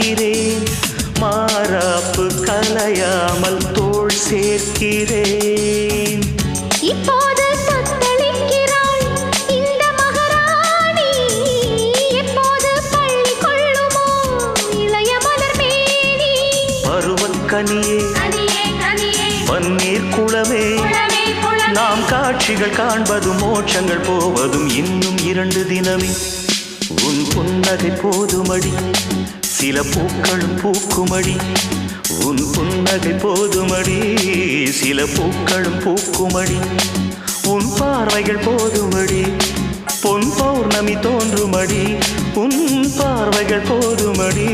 அணைக்கிறேன், மாறாப்பு கலையாமல் தோள் சேர்க்கிறேன். இப்போது சொத்தளிக்கிறாள் இந்த மகாராணி, எப்போது பள்ளி கொள்ளுமோ இளைய மலர் மேனி. பருவக்கனியே பன்னீர் குளமே, நாம் காட்சிகள் காண்பதும் மோட்சங்கள் போவதும் இன்னும் 2 தினமே. உன் புன்னகை போதுமடி, சில பூக்களும் பூக்குமடி. உன் புன்னகை போதுமடி, சில பூக்களும் பூக்குமடி. உன் பார்வைகள் போதுமடி, பொன் பௌர்ணமி தோன்றுமடி. உன் பார்வைகள் போதுமடி.